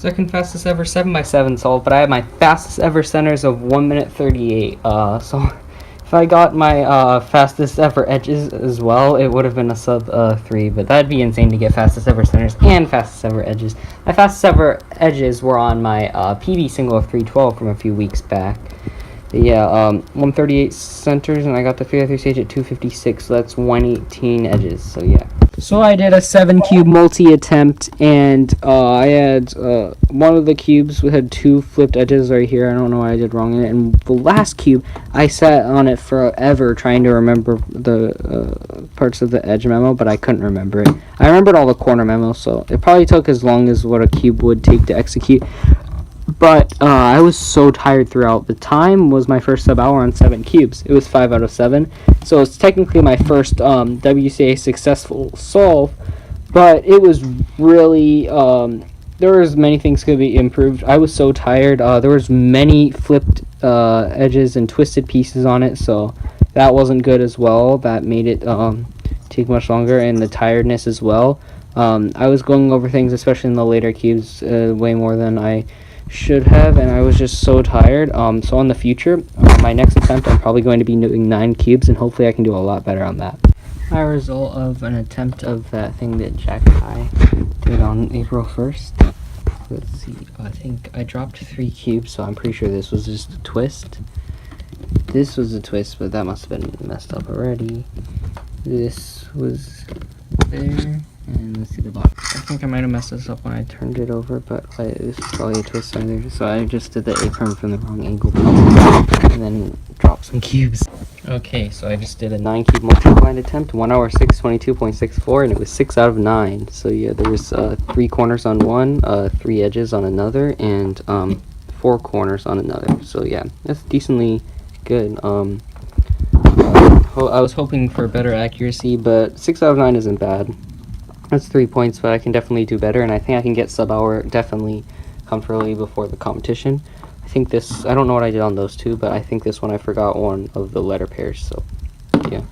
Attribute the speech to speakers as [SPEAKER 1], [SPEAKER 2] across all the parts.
[SPEAKER 1] Second fastest ever 7x7 solve, but I had my fastest ever centers of 1 minute 38. So if I got my fastest ever edges as well, it would have been a sub 3, but that'd be insane to get fastest ever centers and fastest ever edges. My fastest ever edges were on my PB single of 312 from a few weeks back. Yeah, 138 centers, and I got the 3x3 stage at 256, so that's 118 edges, so yeah. So I did a 7 cube multi-attempt, and I had, one of the cubes had 2 flipped edges right here. I don't know what I did wrong in it, and the last cube, I sat on it forever trying to remember the parts of the edge memo, but I couldn't remember it. I remembered all the corner memos, so it probably took as long as what a cube would take to execute. But I was so tired throughout. The time was my first sub hour on 7 cubes. It was 5 out of 7. So it's technically my first WCA successful solve. But it was really, there was many things could be improved. I was so tired. There was many flipped edges and twisted pieces on it. So that wasn't good as well. That made it take much longer, and the tiredness as well. I was going over things, especially in the later cubes, way more than I should have, and I was just so tired. So in the future, my next attempt, I'm probably going to be doing 9 cubes, and hopefully I can do a lot better on that. My result of an attempt of that thing that Jack and I did on April 1st. Let's see, I think I dropped 3 cubes, so I'm pretty sure this was just a twist. This was a twist, but that must have been messed up already. This was there. And let's see the bottom. I think I might have messed this up when I turned it over, but this is probably a twist either. So I just did the apron from the wrong angle, and then dropped some cubes. Okay, so I just did a 9 cube multi-blind attempt, 1 hour 6:22.64, and it was 6 out of 9. So yeah, there was 3 corners on one, 3 edges on another, and 4 corners on another. So yeah, that's decently good. I was hoping for better accuracy, but 6 out of 9 isn't bad. That's 3 points, but I can definitely do better, and I think I can get sub hour definitely comfortably before the competition. I think this, I don't know what I did on those 2, but I think this one I forgot one of the letter pairs, so yeah.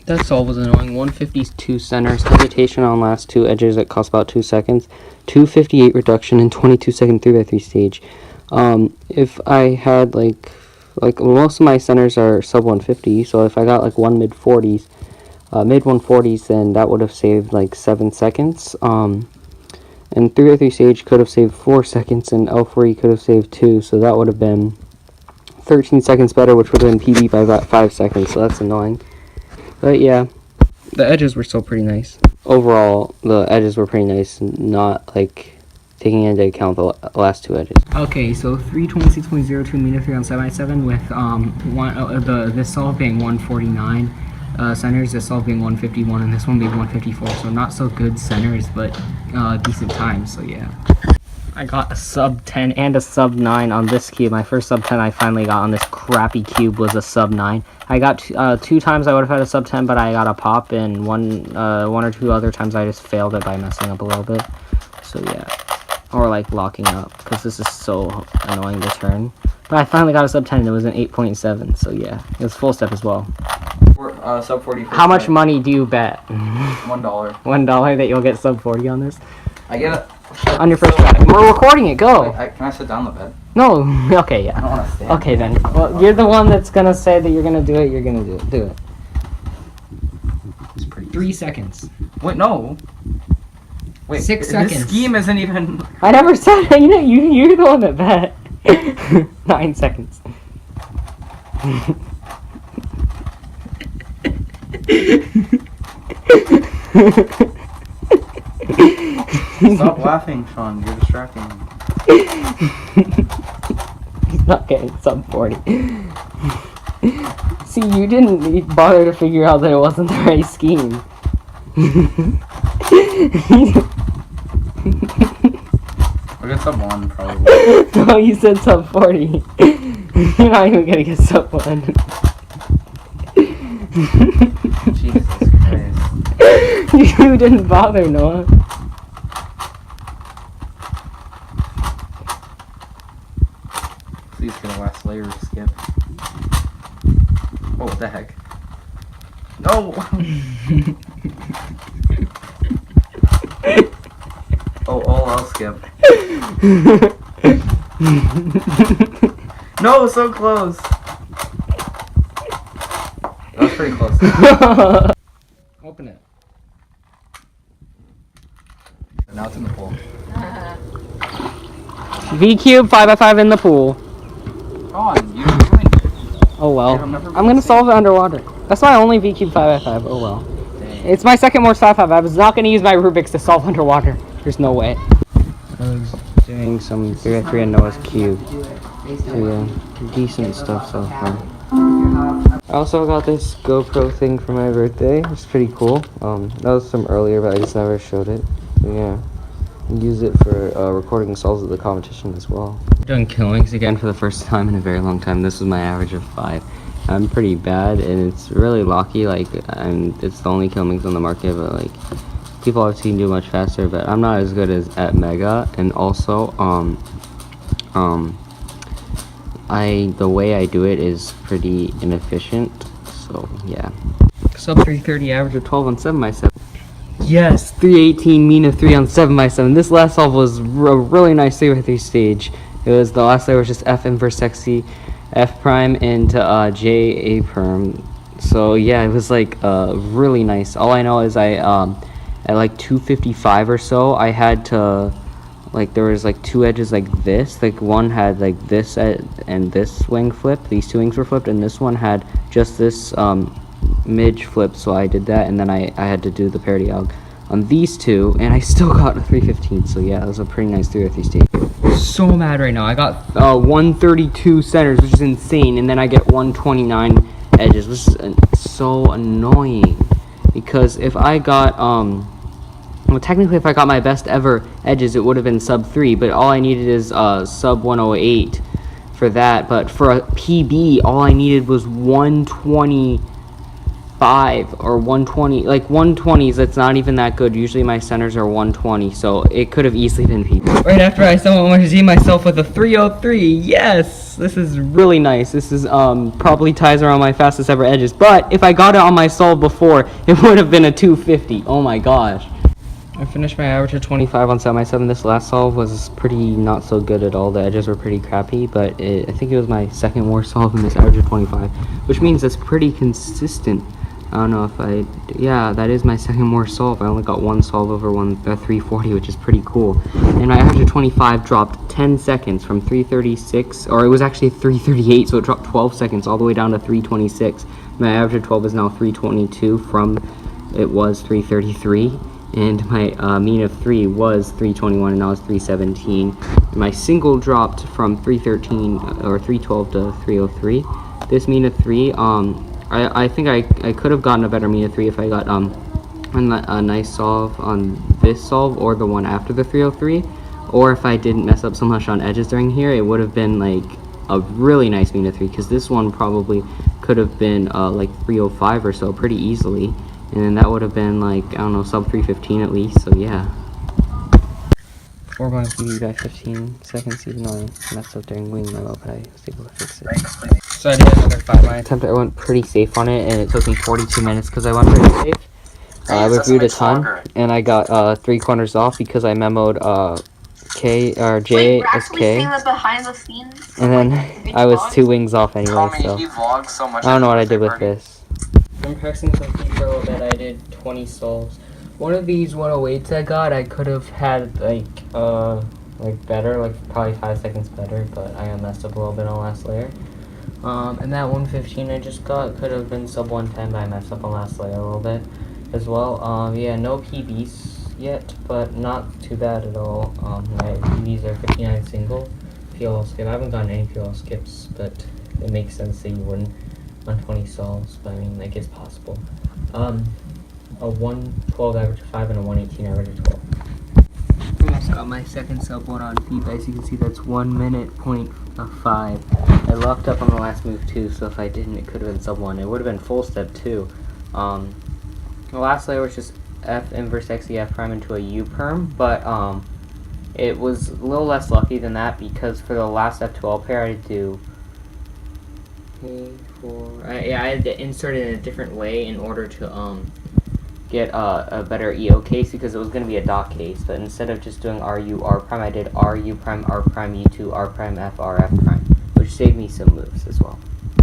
[SPEAKER 1] That solve was annoying. 152 centers, hesitation on last 2 edges that cost about 2 seconds, 258 reduction, and 22 second 3x3 stage. If I had like most of my centers are sub 150, so if I got like 1 mid 40s, mid 140s, then that would have saved like 7 seconds. And 3x3 stage could have saved 4 seconds, and L4E could have saved 2, so that would have been 13 seconds better, which would have been PB by about 5 seconds, so that's annoying. But yeah, the edges were still pretty nice. Overall, the edges were pretty nice, not like taking into account the last 2 edges. Okay, so 326.02 meter 3 on 7x7 with this solve being 149. Centers, this all being 151, and this one being 154, so not so good centers, but decent times, so yeah. I got a sub 10 and a sub 9 on this cube. My first sub 10 I finally got on this crappy cube was a sub 9. I got 2 times I would have had a sub 10, but I got a pop, and one or 2 other times I just failed it by messing up a little bit, so yeah. Or like locking up, because this is so annoying to turn. But I finally got a sub 10, and it was an 8.7, so yeah. It was full step as well.
[SPEAKER 2] Sub 40.
[SPEAKER 1] How much money do you bet?
[SPEAKER 2] $1.
[SPEAKER 1] $1 that you'll get sub 40 on this?
[SPEAKER 2] I get it.
[SPEAKER 1] On your first try. We're recording it, go!
[SPEAKER 2] Wait, can I sit down the bed?
[SPEAKER 1] No, okay, yeah.
[SPEAKER 2] I don't want to stand.
[SPEAKER 1] Okay then. Well, you're the one that's gonna say that you're gonna do it, you're gonna do it. Do it.
[SPEAKER 2] It's pretty
[SPEAKER 1] 3 seconds.
[SPEAKER 2] Wait, no. Wait,
[SPEAKER 1] 6 seconds.
[SPEAKER 2] This scheme isn't even...
[SPEAKER 1] I never said that, you're the one that bet. 9 seconds.
[SPEAKER 2] Stop laughing, Sean. You're distracting me.
[SPEAKER 1] He's not getting sub 40. See, you didn't bother to figure out that it wasn't the right scheme.
[SPEAKER 2] I'll get sub 1, probably.
[SPEAKER 1] No, you said sub 40. You're not even gonna get sub 1.
[SPEAKER 2] Jesus Christ.
[SPEAKER 1] You didn't bother, Noah.
[SPEAKER 2] Please get a last layer to skip. Oh, what the heck? No! Oh, all I'll skip. No, so close. That was pretty close.
[SPEAKER 1] Open it.
[SPEAKER 2] Now it's in the pool.
[SPEAKER 1] V cube 5x5 in the pool.
[SPEAKER 2] Come on, you ruined it.
[SPEAKER 1] Oh well.
[SPEAKER 2] It'll never be
[SPEAKER 1] I'm gonna
[SPEAKER 2] the
[SPEAKER 1] solve
[SPEAKER 2] same.
[SPEAKER 1] it underwater. That's why I only V cube 5x5. Oh well.
[SPEAKER 2] Dang.
[SPEAKER 1] It's my second more sci-fi. I was not gonna use my Rubik's to solve underwater. There's no way. I was doing some 3x3 and Noah's cube. So yeah, decent stuff so far. I also got this GoPro thing for my birthday. It's pretty cool. That was from earlier, but I just never showed it. So yeah, use it for recording solves of the competition as well. Doing killings again for the first time in a very long time. This was my average of 5. I'm pretty bad, and it's really locky. Like, it's the only killings on the market, but like people I've seen do much faster. But I'm not as good as at Mega, and also the way I do it is pretty inefficient, so yeah. Sub 330 average of 12 on 7x7. Yes, 318 mean of 3 on 7x7. This last solve was a really nice 3x3 stage. It was, the last layer was just F inverse sexy, F prime into J A perm. So yeah, it was like really nice. All I know is at like 255 or so, I had to, like, there was like 2 edges like this. Like one had like this and this wing flip. These 2 wings were flipped, and this one had just this midge flip. So I did that, and then I had to do the parity alg on these 2, and I still got a 315. So yeah, that was a pretty nice 303 stage. So mad right now. I got 132 centers, which is insane, and then I get 129 edges, which is so annoying. Because if I got well, technically, if I got my best ever edges, it would have been sub 3, but all I needed is sub 108 for that. But for a PB, all I needed was 125 or 120. Like 120s, that's not even that good. Usually my centers are 120, so it could have easily been PB. Right after I somewhat redeemed myself with a 303. Yes, this is really nice. This is probably ties around my fastest ever edges. But if I got it on my solve before, it would have been a 250. Oh my gosh. I finished my average of 25 on 7x7. This last solve was pretty not so good at all. The edges were pretty crappy, but I think it was my second worst solve in this average of 25, which means that's pretty consistent. I don't know if yeah, that is my second worst solve. I only got 1 solve over 340, which is pretty cool. And my average of 25 dropped 10 seconds from 336, or it was actually 338, so it dropped 12 seconds all the way down to 326. My average of 12 is now 322 from, it was 333. And my mean of 3 was 321, and now it's 317. My single dropped from 313 or 312 to 303. This mean of 3, I think I could have gotten a better mean of 3 if I got a nice solve on this solve or the one after the 303, or if I didn't mess up so much on edges during here, it would have been like a really nice mean of 3, because this one probably could have been like 305 or so pretty easily. And then that would have been like, I don't know, sub 315 at least, so yeah. 4 points PB by 15 seconds, even though I messed up during wing level, but I was able to fix it. So I did another 5-line attempt. I went pretty safe on it, and it took me 42 minutes because I went pretty safe. I reviewed a ton, and I got 3 corners off because I memoed K or J as K.
[SPEAKER 3] Behind the scenes?
[SPEAKER 1] And then I was 2 wings off anyway, so
[SPEAKER 2] He vlogs so much.
[SPEAKER 1] I don't know what I did with this. I'm practicing some feet for a little bit. I did 20 solves. One of these 108s I got, I could have had like better, like probably 5 seconds better, but I messed up a little bit on the last layer. And that 115 I just got could have been sub 110, but I messed up on last layer a little bit as well. Yeah, no PBs yet, but not too bad at all. My PBs are 59 single, PL skip. I haven't gotten any PL skips, but it makes sense that you wouldn't on 20 solves, but I mean, like, it's possible. A 112 average of 5 and a 118 average of 12. Almost got my second sub 1 on feet. As you can see, that's 1 minute point 5. I locked up on the last move too, so if I didn't, it could have been sub 1. It would have been full step too. The last layer was just F inverse XE F prime into a U perm, but it was a little less lucky than that, because for the last F12 pair I had to do I had to insert it in a different way in order to get a better EO case because it was going to be a dot case, but instead of just doing RU R prime, I did RU prime R prime U2 R prime F R F prime, which saved me some moves as well.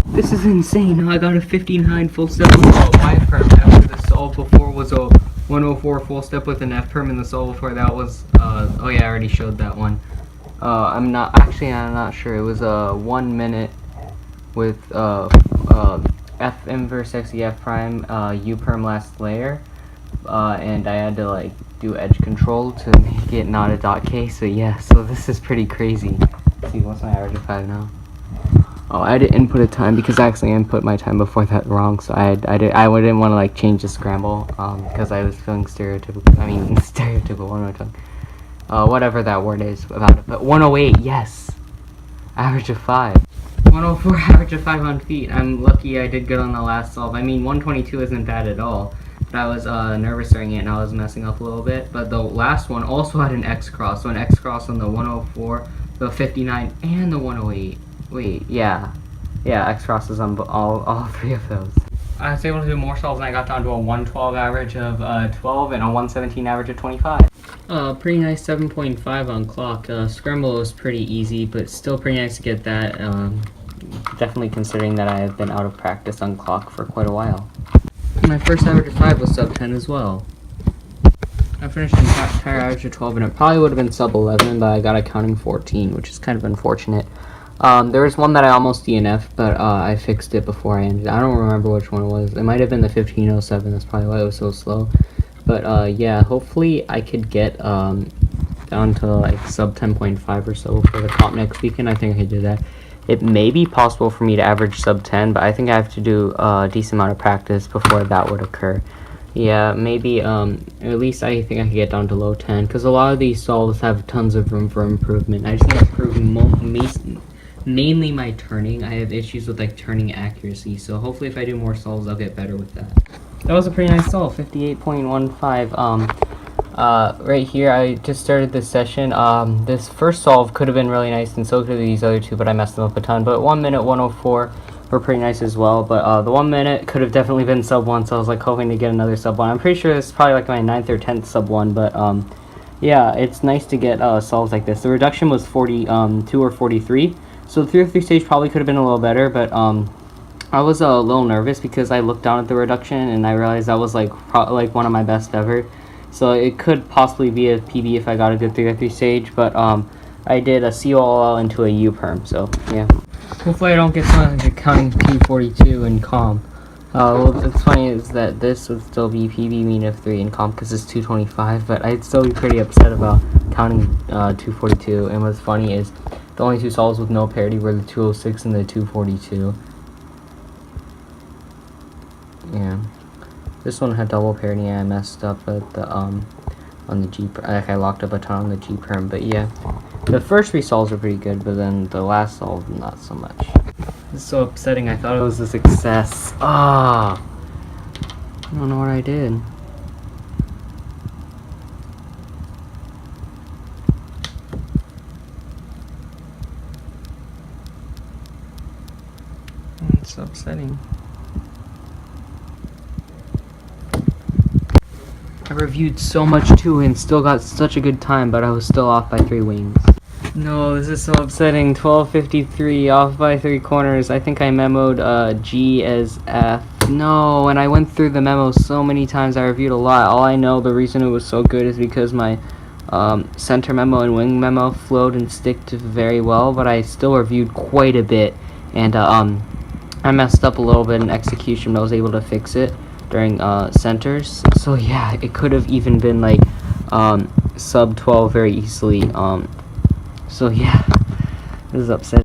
[SPEAKER 1] This is insane. I got a 59 full step with a Y perm after the solve before was a 104 full step with an F perm, and the solve before that was oh yeah, I already showed that one. I'm not sure. It was 1 minute with F inverse XEF prime U perm last layer, and I had to like do edge control to make it not a dot case. So yeah, so this is pretty crazy. Let's see, what's my average of 5 now? Oh, I didn't input a time because I actually input my time before that wrong, so I didn't want to like change the scramble because I was feeling stereotypical. I mean stereotypical. What am I talking? Whatever that word is about it. But 108, yes, average of 5. 104 average of 5 on feet. I'm lucky I did good on the last solve. I mean 122 isn't bad at all. But I was nervous during it and I was messing up a little bit. But the last one also had an X cross, so an X cross on the 104, the 59, and the 108. Wait, yeah, X crosses on all 3 of those. I was able to do more solves and I got down to a 112 average of 12 and a 117 average of 25. Pretty nice 7.5 on clock. Scramble was pretty easy, but still pretty nice to get that. Definitely considering that I have been out of practice on clock for quite a while. My first average of 5 was sub 10 as well. I finished an entire average of 12 and it probably would have been sub 11, but I got a counting 14, which is kind of unfortunate. There was one that I almost DNF'd, but I fixed it before I ended. I don't remember which one it was. It might have been the 1507. That's probably why it was so slow. But yeah, hopefully I could get down to like sub 10.5 or so for the comp next weekend. I think I could do that. It may be possible for me to average sub 10, but I think I have to do a decent amount of practice before that would occur. Yeah, maybe, at least I think I could get down to low 10, because a lot of these solves have tons of room for improvement. I just need to improve mainly my turning. I have issues with like turning accuracy, so hopefully if I do more solves I'll get better with that. That was a pretty nice solve, 58.15. Right here I just started this session. This first solve could have been really nice and so could have these other two, but I messed them up a ton. But 1 minute 104 were pretty nice as well, but the 1 minute could have definitely been sub 1, so I was like hoping to get another sub 1. I'm pretty sure this is probably like my 9th or 10th sub 1, but yeah, it's nice to get solves like this. The reduction was 42 or 43. So the 3 or 3 stage probably could have been a little better, but I was a little nervous because I looked down at the reduction and I realized that was like one of my best ever. So it could possibly be a PB if I got a good 3 or 3 stage, but I did a COLL into a U perm, so yeah. Hopefully I don't get something like counting P42 in comp. What's funny is that this would still be PB mean of 3 in comp because it's 225, but I'd still be pretty upset about counting 242. And what's funny is the only 2 solves with no parity were the 206 and the 242. Yeah. This one had double parity and I messed up at the on the G, like I locked up a ton on the G perm, but yeah. The first 3 solves were pretty good, but then the last solve not so much. This is so upsetting. I thought it was a success. I don't know what I did. It's upsetting. I reviewed so much too and still got such a good time, but I was still off by 3 wings. No, this is so upsetting. 12:53, off by 3 corners. I think I memoed G as F. No, and I went through the memo so many times. I reviewed a lot. All I know, the reason it was so good is because my center memo and wing memo flowed and sticked very well, but I still reviewed quite a bit. And I messed up a little bit in execution, but I was able to fix it during centers. So yeah, it could have even been like sub 12 very easily. So yeah, this is upsetting.